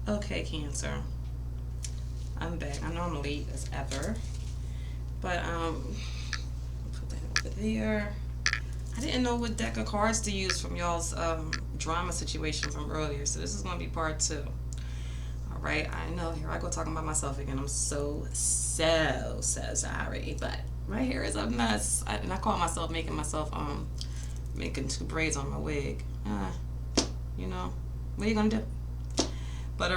Okay, Cancer. I'm back. I know I'm late as ever, but put that over there. I didn't know what deck of cards to use from y'all's drama situation from earlier, so this is gonna be part two. All right, I know. Here I go talking about myself again. I'm so sorry, but my hair is a mess, and I caught myself making two braids on my wig. You know, what are you gonna do? But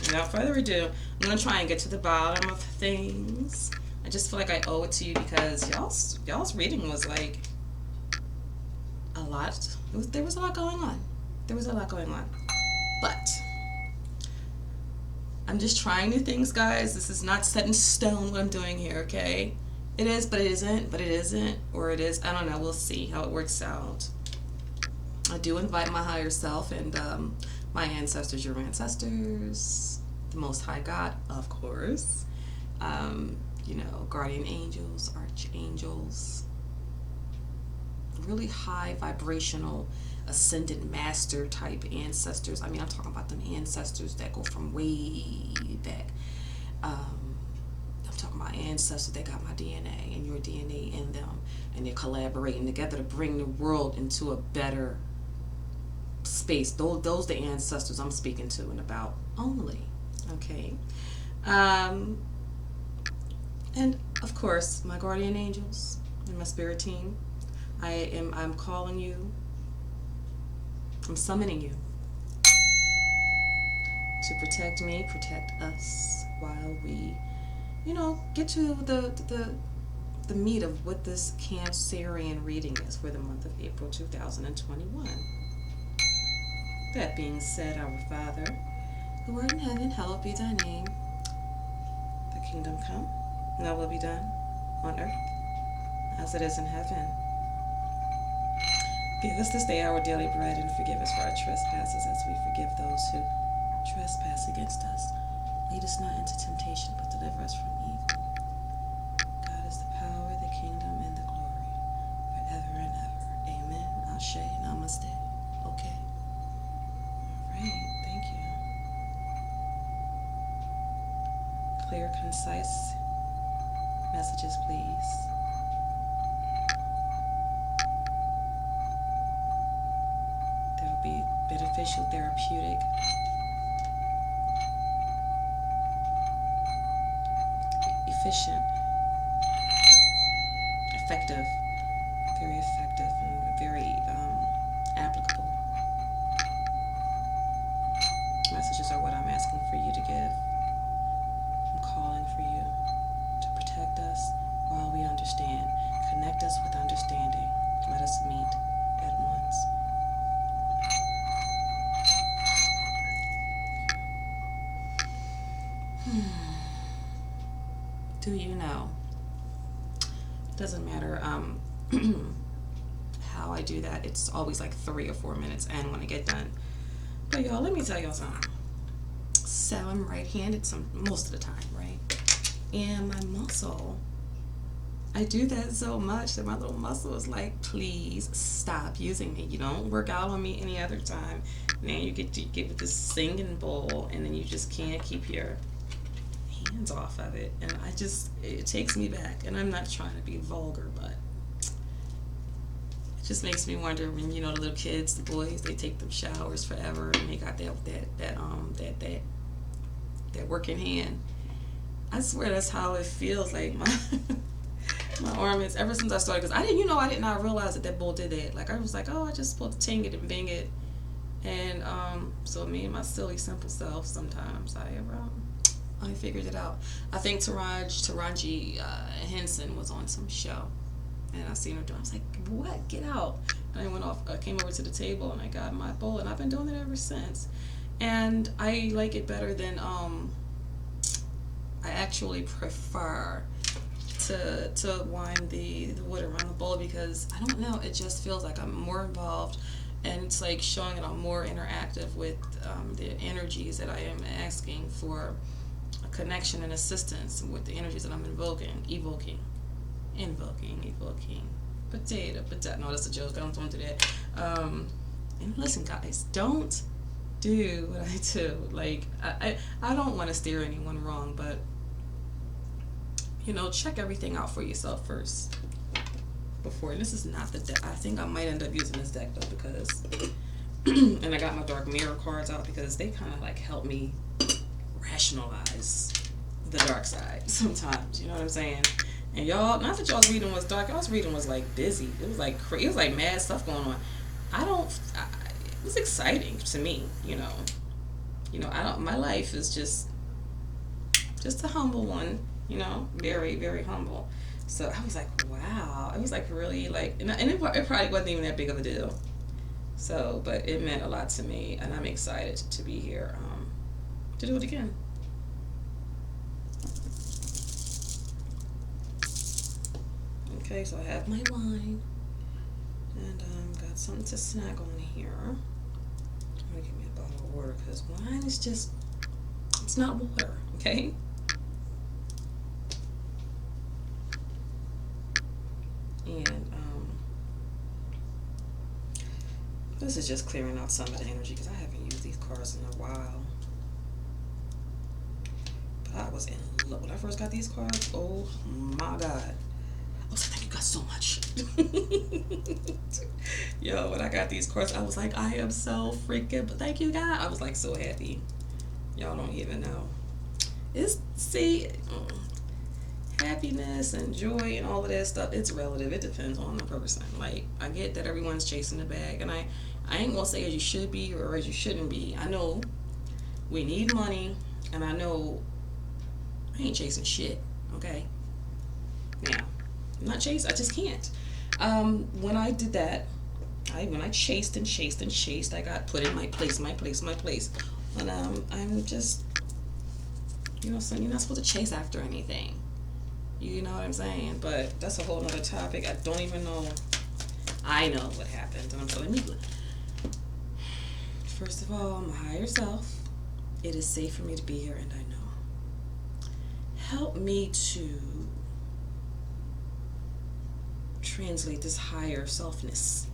without further ado, I'm gonna try and get to the bottom of things. I just feel like I owe it to you because y'all's reading was like a lot. There was a lot going on. There was a lot going on. But I'm just trying new things, guys. This is not set in stone what I'm doing here, okay? It is, but it isn't, but it isn't, or it is. I don't know. We'll see how it works out. I do invite my higher self and my ancestors, your ancestors, the Most High God, of course. Guardian angels, archangels, really high vibrational ascended master type ancestors. I mean, I'm talking about them ancestors that go from way back. I'm talking about ancestors that got my DNA and your DNA in them, and they're collaborating together to bring the world into a better space. Those the ancestors I'm speaking to and about only. Okay. And of course, my guardian angels and my spirit team. I'm calling you. I'm summoning you to protect me, protect us while we, get to the meat of what this Cancerian reading is for the month of April 2021. That being said, our Father, who art in heaven, hallowed be thy name. Thy kingdom come, and thy will be done on earth as it is in heaven. Give us this day our daily bread, and forgive us for our trespasses as we forgive those who trespass against us. Lead us not into temptation, but deliver us from evil. God is the power, the kingdom, and the glory, forever and ever. Amen. Ashe. Namaste. Okay. All right. Thank you. Clear, concise messages, please. There will be beneficial, therapeutic, efficient, effective, very effective, and very applicable messages are what I'm asking for you to give. I'm calling for you to protect us while we understand. Connect us with understanding. Let us meet at once. Do you know? It doesn't matter how I do that. It's always like 3 or 4 minutes and when I get done. But y'all, let me tell y'all something. So I'm right-handed most of the time, right? And my muscle, I do that so much that my little muscle is like, please stop using me. You don't work out on me any other time. Now you get with this singing bowl, and then you just can't keep your hands off of it. And it takes me back. And I'm not trying to be vulgar, but it just makes me wonder when, the little kids, the boys, they take them showers forever, and they got that working hand. I swear that's how it feels like my arm is ever since I started, because I did not realize that bowl did that. Like, I was like, oh, I just supposed to ting it and bang it. And so me and my silly simple self, sometimes I figured it out. I think Taraji Henson was on some show, and I seen her doing. I was like, what? Get out! And I came over to the table, and I got my bowl, and I've been doing it ever since. And I like it better than I actually prefer to wind the wood around the bowl, because I don't know, it just feels like I'm more involved, and it's like showing that I'm more interactive with the energies that I am asking for a connection and assistance with the energies that I'm evoking. Potato. No, that's a joke. I don't do that. And listen, guys, don't do what I do. Like, I don't want to steer anyone wrong, but, check everything out for yourself first. Before, this is not the deck. I think I might end up using this deck, though, because, and I got my Dark Mirror cards out because they kind of, like, help me rationalize the dark side sometimes. You know what I'm saying? And y'all, not that y'all's reading was dark, y'all's reading was, like, busy. It was, like, it was, like, mad stuff going on. It was exciting to me, my life is just a humble one, very, very humble. So I was like, wow. It was like really like, and it probably wasn't even that big of a deal. So, but it meant a lot to me, and I'm excited to be here to do it again. Okay, so I have my wine, and got something to snack on here. I'm gonna give me a bottle of water because wine is just, it's not water, okay? And this is just clearing out some of the energy because I haven't used these cards in a while. But I was in love when I first got these cards. Oh my God. I was like, thank you guys so much. Yo, when I got these cards, I was like, I am so freaking, but thank you God. I was like so happy. Y'all don't even know. Happiness and joy and all of that stuff, it's relative. It depends on the person. Like, I get that everyone's chasing the bag, and I ain't gonna say as you should be or as you shouldn't be. I know we need money, and I know I ain't chasing shit, okay? Now, I'm not chasing, I just can't. When I did that, when I chased and chased and chased, I got put in my place. And I'm just, so you're not supposed to chase after anything. You know what I'm saying? But that's a whole nother topic. I don't even know. I know what happened, and I'm telling you. First of all, my higher self, it is safe for me to be here, and I know. Help me to translate this higher selfness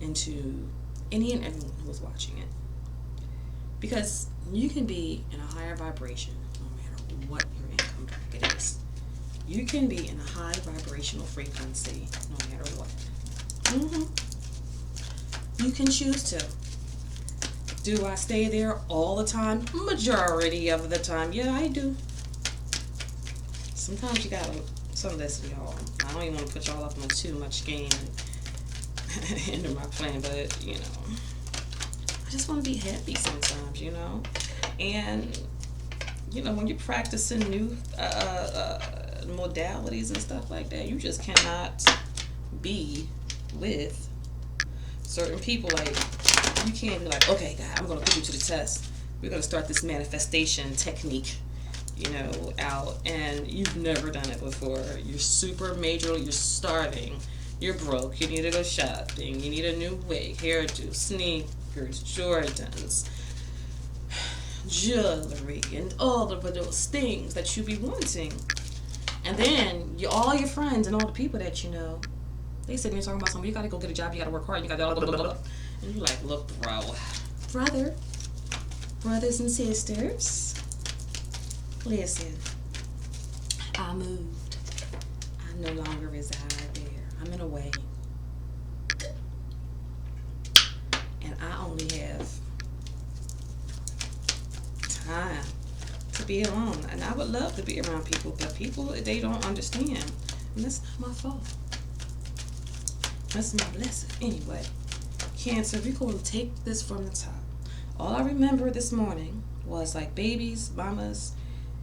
into any and everyone who is watching it. Because you can be in a higher vibration no matter what your income bracket is. You can be in a high vibrational frequency no matter what. You can choose to. Do I stay there all the time? Majority of the time. Yeah, I do. Sometimes you gotta, listen, y'all. I don't even want to put y'all up on too much game into my plan, but, I just want to be happy sometimes, And, when you're practicing new modalities and stuff like that, you just cannot be with certain people. Like, you can't be like, okay, God, I'm going to put you to the test. We're going to start this manifestation technique, out, and you've never done it before. You're super major, you're starving, you're broke, you need to go shopping, you need a new wig, hairdo, sneakers, Jordans, jewelry, and all of those things that you be wanting. And then all your friends and all the people that you know, they sit there talking about something. You gotta go get a job. You gotta work hard. You gotta blah, blah, blah, blah. And you're like, look, brothers and sisters, listen. I moved. I no longer reside there. I'm in a way, and I only have time to be alone. And I would love to be around people, but people, they don't understand, and that's not my fault. That's my blessing. Anyway, Cancer, we're going to take this from the top. All I remember this morning was like babies, mamas,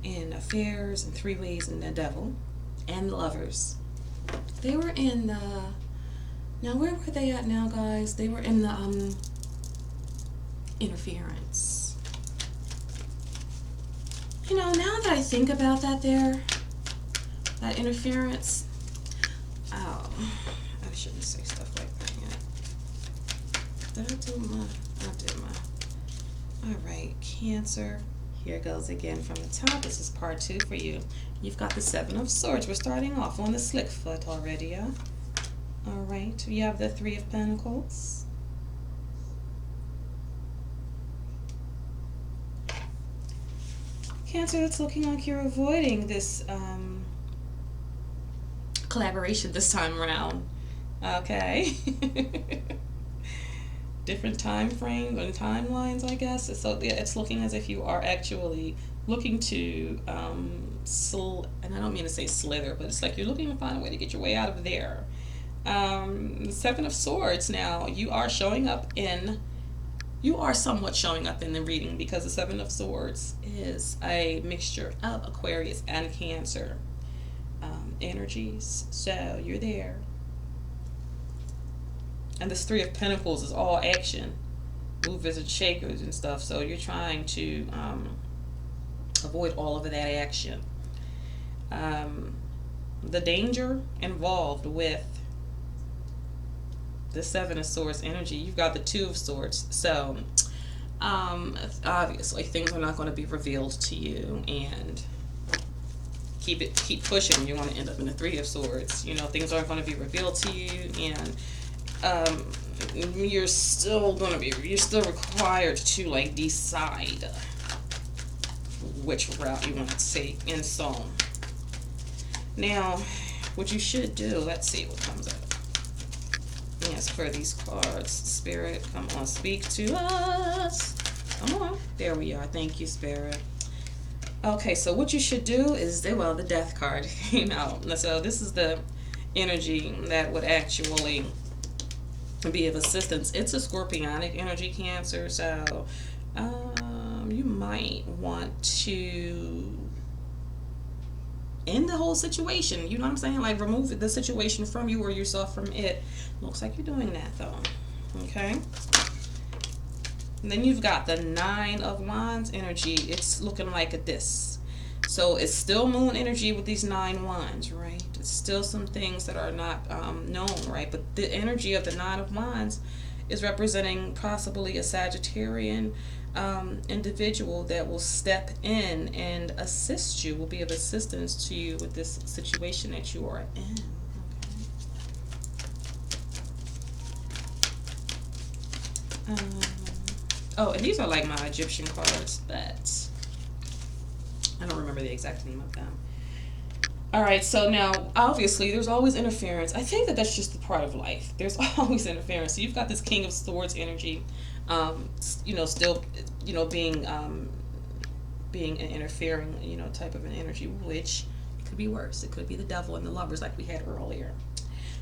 and affairs, and three ways, and the devil, and lovers. They were in now where were they at now, guys? They were in the interference. Now that I think about that that interference, oh, I shouldn't say stuff like that yet. Did I do mine? I did mine. Alright, Cancer. Here goes again from the top. This is part 2 for you. You've got the 7 of Swords. We're starting off on the slick foot already, yeah? Alright, you have the 3 of Pentacles. Cancer, it's looking like you're avoiding this collaboration this time around. Okay. Different time frames and timelines, I guess. So yeah, it's looking as if you are actually looking to and I don't mean to say slither, but it's like you're looking to find a way to get your way out of there. Seven of Swords. Now you are showing up in. You are somewhat showing up in the reading because the Seven of Swords is a mixture of Aquarius and Cancer energies. So you're there. And this Three of Pentacles is all action, movers and shakers and stuff. So you're trying to avoid all of that action. The danger involved with the Seven of Swords energy, you've got the Two of Swords. So obviously things are not going to be revealed to you, and keep pushing. You're going to end up in the Three of Swords. You know, things aren't going to be revealed to you, and you're still required to like decide which route you want to take. And so now what you should do, let's see what comes up. Yes, for these cards, Spirit, come on, speak to us. Come on, there we are. Thank you, Spirit. Okay, so what you should do is, well, the Death card came out. So this is the energy that would actually be of assistance. It's a scorpionic energy, Cancer. So you might want to end the whole situation. You know what I'm saying? Like remove the situation from you or yourself from it. Looks like you're doing that though. Okay. And then you've got the Nine of Wands energy. It's looking like this. So it's still moon energy with these 9 wands, right? It's still some things that are not known, right? But the energy of the Nine of Wands is representing possibly a Sagittarian individual that will step in and assist you, will be of assistance to you with this situation that you are in. Okay. Oh, and these are like my Egyptian cards, but I don't remember the exact name of them. All right, so now obviously there's always interference. I think that that's just the part of life. There's always interference. So you've got this King of Swords energy, still, being an interfering, type of an energy, which could be worse. It could be the devil and the lovers like we had earlier.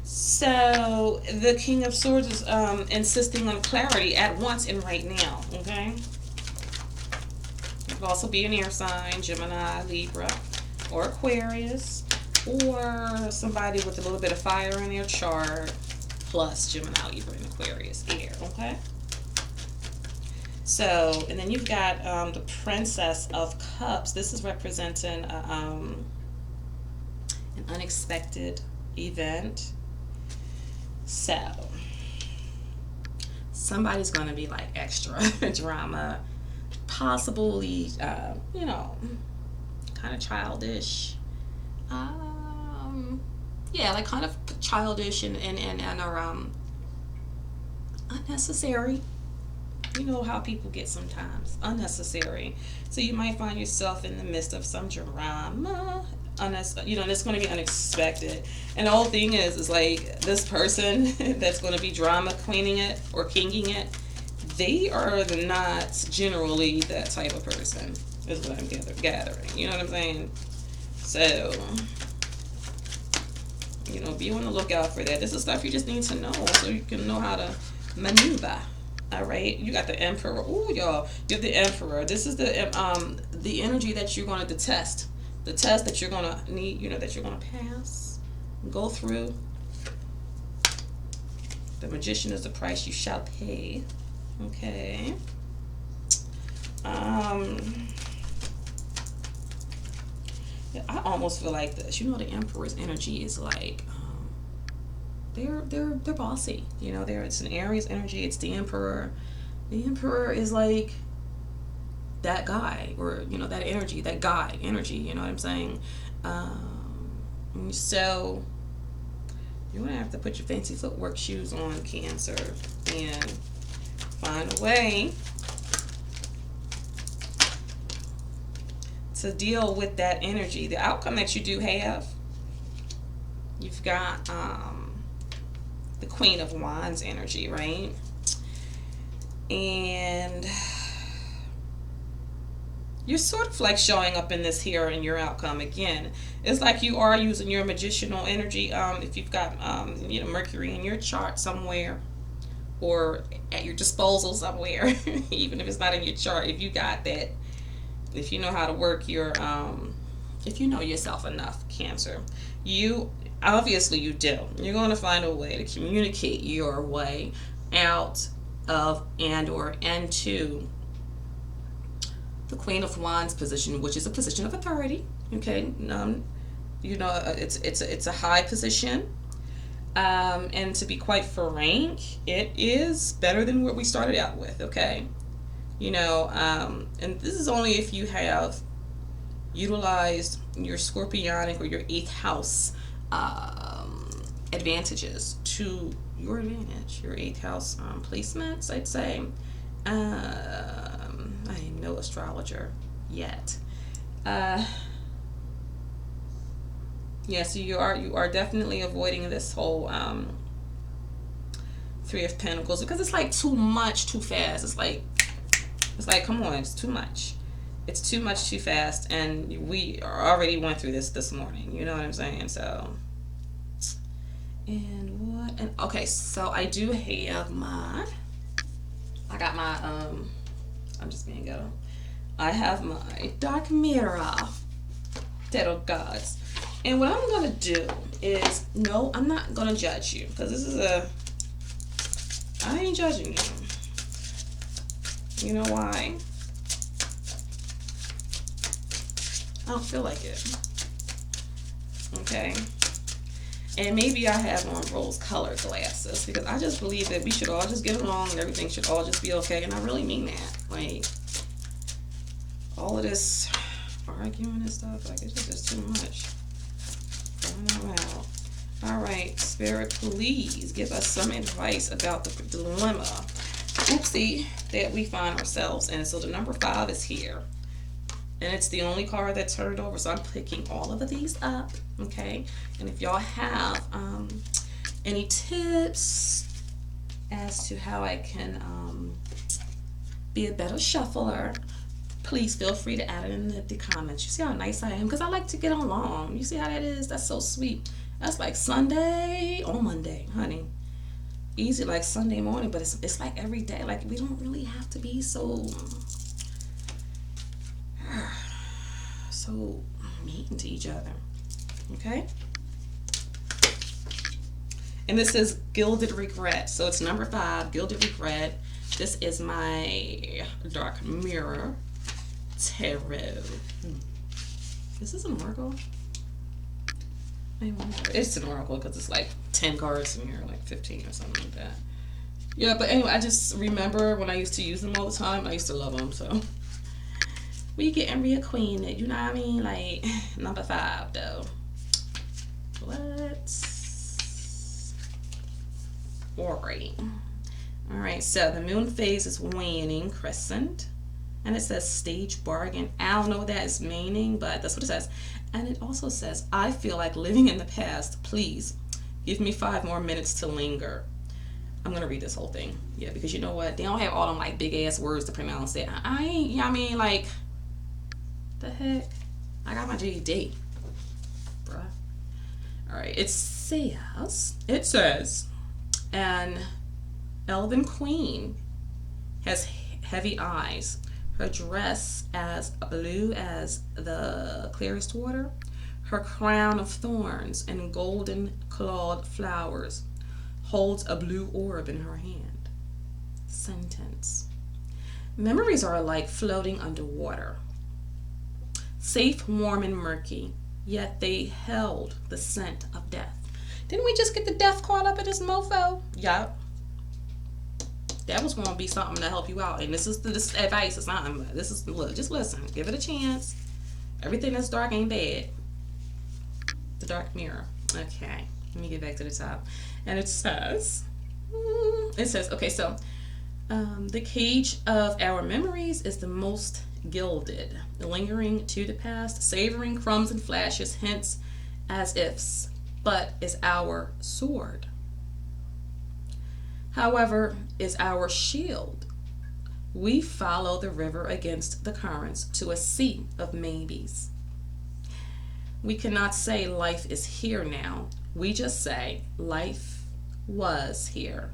So the King of Swords is insisting on clarity at once and right now, okay? It could also be an air sign, Gemini, Libra, or Aquarius, or somebody with a little bit of fire in their chart, plus Gemini, Libra, and Aquarius, air, okay? So, and then you've got the Princess of Cups. This is representing an unexpected event. So, somebody's going to be like extra drama, possibly, kind of childish. Yeah, like kind of childish and unnecessary. You know how people get sometimes, unnecessary. So you might find yourself in the midst of some drama, and it's going to be unexpected. And the whole thing is like this person that's going to be drama queening it or kinging it, they are not generally that type of person, is what I'm gathering. You know what I'm saying? So, be on the lookout for that. This is stuff you just need to know so you can know how to maneuver. All right, you got the Emperor. Ooh, y'all, you have the Emperor. This is the energy that you're going to test, the test that you're going to need, that you're going to pass, go through. The Magician is the price you shall pay. Okay. Yeah, I almost feel like this. The Emperor's energy is like. They're bossy, it's an Aries energy. It's the Emperor. The Emperor is like that guy, or that energy, that guy energy. You know what I'm saying? So you're gonna have to put your fancy footwork shoes on, Cancer, and find a way to deal with that energy. The outcome that you do have, you've got the Queen of Wands energy, right? And you're sort of like showing up in this here in your outcome again. It's like you are using your magicianal energy. If you've got Mercury in your chart somewhere, or at your disposal somewhere, even if it's not in your chart, if you got that, if you know how to work your if you know yourself enough, Cancer, you obviously you do. You're going to find a way to communicate your way out of and or into the Queen of Wands position, which is a position of authority. Okay, it's a high position, and to be quite frank, it is better than what we started out with. Okay, and this is only if you have utilized your Scorpionic or your 8th house advantages to your advantage, your 8th house placements, I'd say. I am no astrologer yet. So you are definitely avoiding this whole 3 of Pentacles, because it's like too much too fast. It's like come on, it's too much. It's too much too fast, and we already went through this morning. You know what I'm saying? So, okay, so I do have I got my I'm just being ghetto. I have my dark mirror tarot cards, and what I'm gonna do is, no, I'm not gonna judge you, because I ain't judging you. You know why? I don't feel like it. Okay. And maybe I have on rose-colored glasses, because I just believe that we should all just get along and everything should all just be okay. And I really mean that. Like, all of this arguing and stuff, like, it's just too much. All right, Spirit, please give us some advice about the dilemma, oopsie, that we find ourselves in. So the number 5 is here. And it's the only card that turned over, so I'm picking all of these up, okay? And if y'all have any tips as to how I can be a better shuffler, please feel free to add it in the comments. You see how nice I am? Because I like to get along. You see how that is? That's so sweet. That's like Sunday on Monday, honey. Easy like Sunday morning, but it's like every day. Like, we don't really have to be so mean to each other, okay? And this is Gilded Regret, so it's number 5, Gilded Regret. This is my Dark Mirror Tarot. Is this an oracle? I wonder. It's an oracle because it's like 10 cards in here, like 15 or something like that. Yeah, but anyway, I just remember when I used to use them all the time. I used to love them, so. We getting reacquainted, you know what I mean? Like, number 5, though. Alright, so the moon phase is waning, crescent. And it says stage bargain. I don't know what that is meaning, but that's what it says. And it also says, I feel like living in the past. Please, give me 5 more minutes to linger. I'm going to read this whole thing. Yeah, because you know what? They don't have all them, like, big-ass words to pronounce it. I ain't, you know what I mean? Like, the heck? I got my GED, bruh. Alright, it says, an elven queen has heavy eyes. Her dress as blue as the clearest water. Her crown of thorns and golden clawed flowers holds a blue orb in her hand. Sentence. Memories are like floating underwater. Safe, warm, and murky, yet they held the scent of death. Didn't we just get the death card up in this mofo? Yup. That was going to be something to help you out. And this advice. It's not, look, just listen. Give it a chance. Everything that's dark ain't bad. The Dark Mirror. Okay. Let me get back to the top. And it says, okay, so The cage of our memories is the most gilded, lingering to the past, savoring crumbs and flashes, hints as ifs, but is our sword. However, is our shield. We follow the river against the currents to a sea of maybes. We cannot say life is here now. We just say life was here.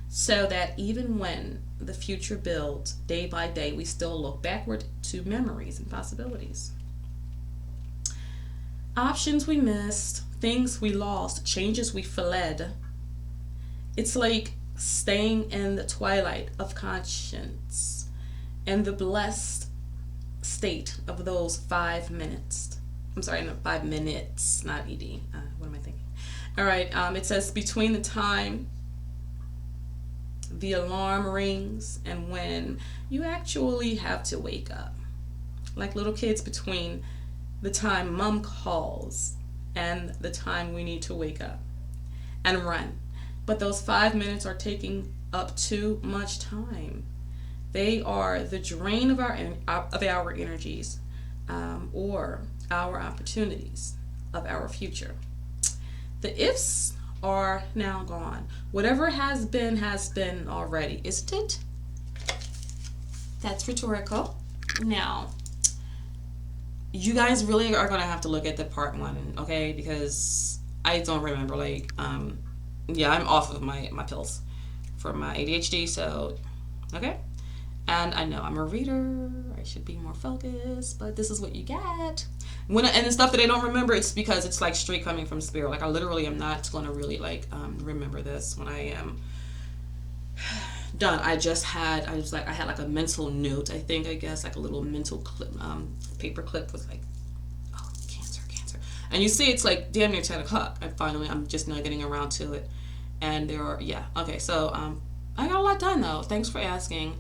So that even when the future builds day by day, we still look backward to memories and possibilities. Options we missed, things we lost, changes we fled. It's like staying in the twilight of conscience and the blessed state of those 5 minutes. I'm sorry, no, 5 minutes, not ED. What am I thinking? All right, it says between the time the alarm rings and when you actually have to wake up. Like little kids, between the time mom calls and the time we need to wake up and run. But those 5 minutes are taking up too much time. They are the drain of our energies, or our opportunities of our future. The ifs are now gone. Whatever has been already, isn't it? That's rhetorical. Now, you guys really are gonna have to look at the part one, okay? Because I don't remember. Like, yeah, I'm off of my pills for my ADHD, so okay. And I know I'm a reader. I should be more focused, but this is what you get. And the stuff that I don't remember, it's because it's like straight coming from spirit. Like I literally am not going to really like remember this when I am done. I had like a mental note. I guess like a little mental clip, paper clip with like, oh, cancer, and you see it's like damn near 10 o'clock. I'm just not getting around to it, and okay. So I got a lot done though. Thanks for asking.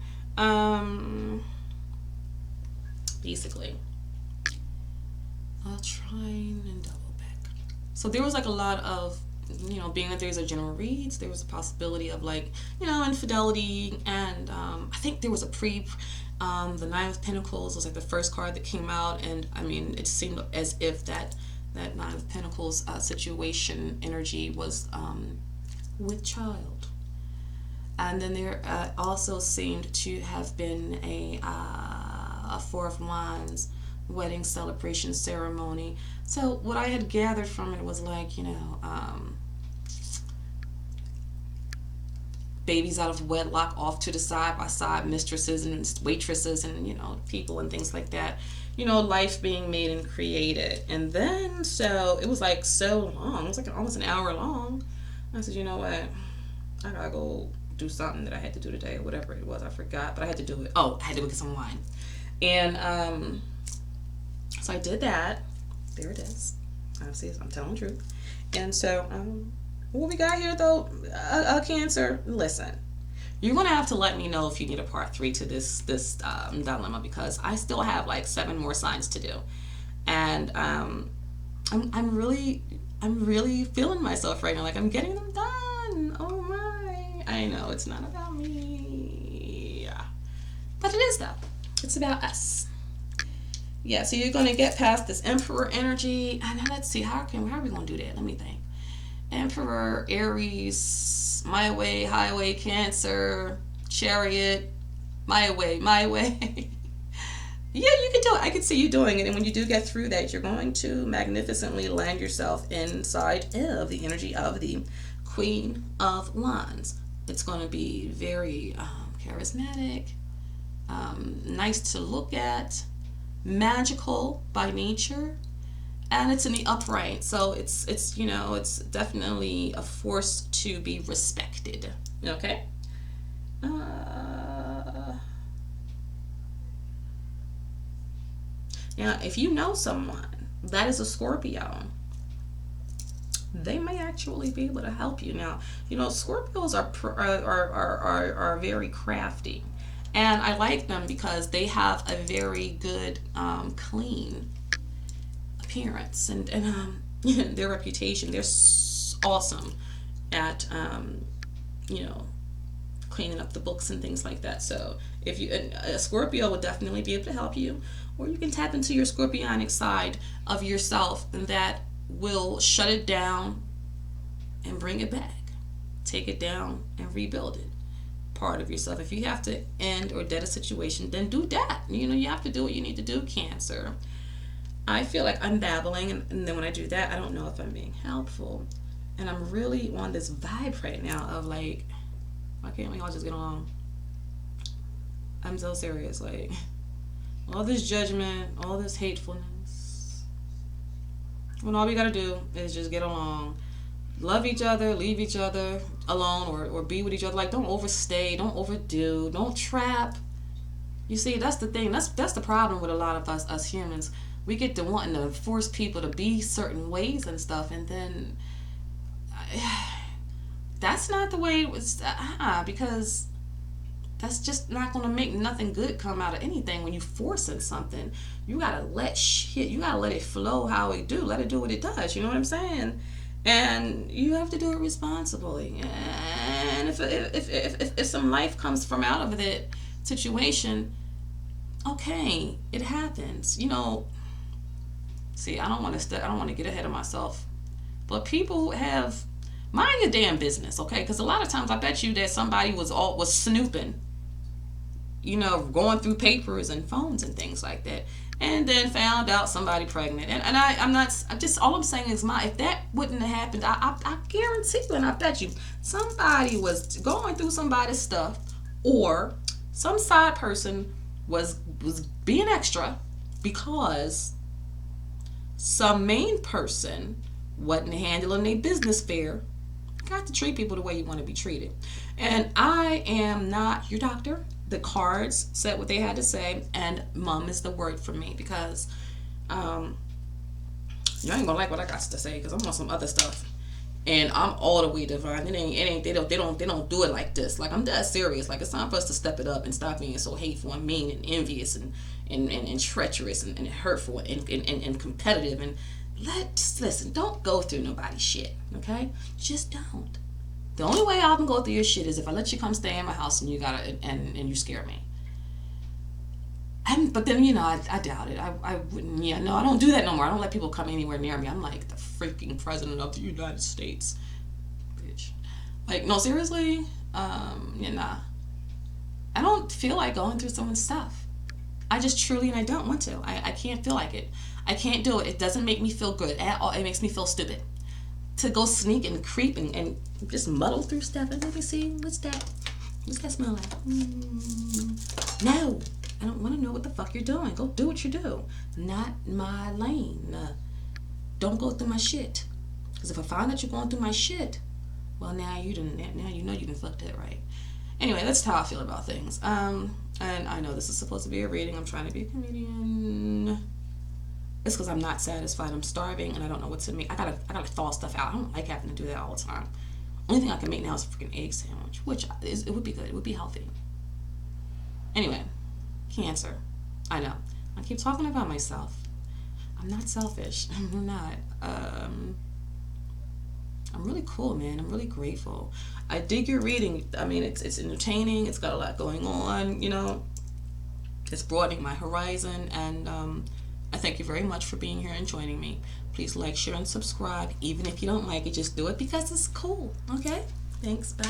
Basically, I'll try and double back. So there was like a lot of, being that there's a general reads, there was a possibility of like, infidelity, and I think there was the Nine of Pentacles was like the first card that came out, and I mean, it seemed as if that Nine of Pentacles situation energy was with child. And then there also seemed to have been a Four of Wands wedding celebration ceremony. So what I had gathered from it was like, babies out of wedlock off to the side by side, mistresses and waitresses and, people and things like that. Life being made and created. And then, so it was like so long. It was like almost an hour long. I said, you know what? I gotta go do something that I had to do today or whatever it was. I forgot, but I had to do it. Oh, I had to go get some wine. And so I did that. There it is. Obviously, I'm telling the truth. And so what we got here though, Cancer, listen. You're going to have to let me know if you need a part 3 to this dilemma, because I still have like 7 more signs to do. And I'm really feeling myself right now. Like I'm getting them done. Oh my. I know it's not about me. Yeah. But it is though. It's about us. Yeah, so you're going to get past this Emperor energy. And now let's see, how are we going to do that? Let me think. Emperor, Aries, my way, highway, Cancer, Chariot, my way. Yeah, you can do it. I can see you doing it. And when you do get through that, you're going to magnificently land yourself inside of the energy of the Queen of Wands. It's going to be very charismatic, nice to look at, magical by nature, and it's in the upright. So it's definitely a force to be respected. Okay. Now, if you know someone that is a Scorpio, they may actually be able to help you. Now, Scorpios are very crafty, and I like them because they have a very good, clean appearance, and their reputation. They're awesome at cleaning up the books and things like that. So if you, a Scorpio will definitely be able to help you, or you can tap into your scorpionic side of yourself, and that will shut it down and bring it back. Take it down and rebuild it. Part of yourself. If you have to end or dead a situation, then do that. You have to do what you need to do, Cancer. I feel like I'm babbling, and then when I do that, I don't know if I'm being helpful. And I'm really on this vibe right now of like, why can't we all just get along? I'm so serious. Like, all this judgment, all this hatefulness, when all we gotta do is just get along. Love each other, leave each other alone, or be with each other. Like, don't overstay, don't overdo, don't trap. You see, that's the thing. That's the problem with a lot of us humans. We get to wanting to force people to be certain ways and stuff, and then that's not the way it was. Because that's just not going to make nothing good come out of anything. When you forcing something, you gotta let it flow how it do. Let it do what it does. You know what I'm saying? And you have to do it responsibly. And if some life comes from out of that situation, okay, it happens. See, I don't want to get ahead of myself. But people have, mind your damn business, okay? Because a lot of times I bet you that somebody was snooping, going through papers and phones and things like that, and then found out somebody pregnant. And all I'm saying is, if that wouldn't have happened, I guarantee you, and I bet you, somebody was going through somebody's stuff, or some side person was being extra because some main person wasn't handling their business fair. You got to treat people the way you want to be treated. And I am not your doctor. The cards said what they had to say, and mum is the word for me, because you ain't gonna like what I got to say, because I'm on some other stuff, and I'm all the way divine. They don't do it like this. Like, I'm dead serious. Like, it's time for us to step it up and stop being so hateful and mean and envious and treacherous and hurtful and competitive. And listen, don't go through nobody's shit, okay? Just don't. The only way I can go through your shit is if I let you come stay in my house and you scare me. But then, I doubt it. I wouldn't, I don't do that no more. I don't let people come anywhere near me. I'm like the freaking president of the United States. Bitch. Like, no, seriously, nah. I don't feel like going through someone's stuff. I just truly, and I don't want to. I can't feel like it. I can't do it. It doesn't make me feel good at all. It makes me feel stupid. To go sneak and creep and just muddle through stuff. And let me see, what's that? What's that smell like? No, I don't want to know what the fuck you're doing. Go do what you do. Not my lane. Don't go through my shit. Because if I find that you're going through my shit, well, now you done fucked it, right? Anyway, that's how I feel about things. And I know this is supposed to be a reading. I'm trying to be a comedian. It's because I'm not satisfied. I'm starving and I don't know what to make. I gotta thaw stuff out. I don't like having to do that all the time. Only thing I can make now is a freaking egg sandwich, which it would be good. It would be healthy. Anyway, Cancer. I know. I keep talking about myself. I'm not selfish. I'm not. I'm really cool, man. I'm really grateful. I dig your reading. I mean, it's entertaining. It's got a lot going on. It's broadening my horizon, and I thank you very much for being here and joining me. Please like, share, and subscribe. Even if you don't like it, just do it because it's cool. Okay? Thanks. Bye.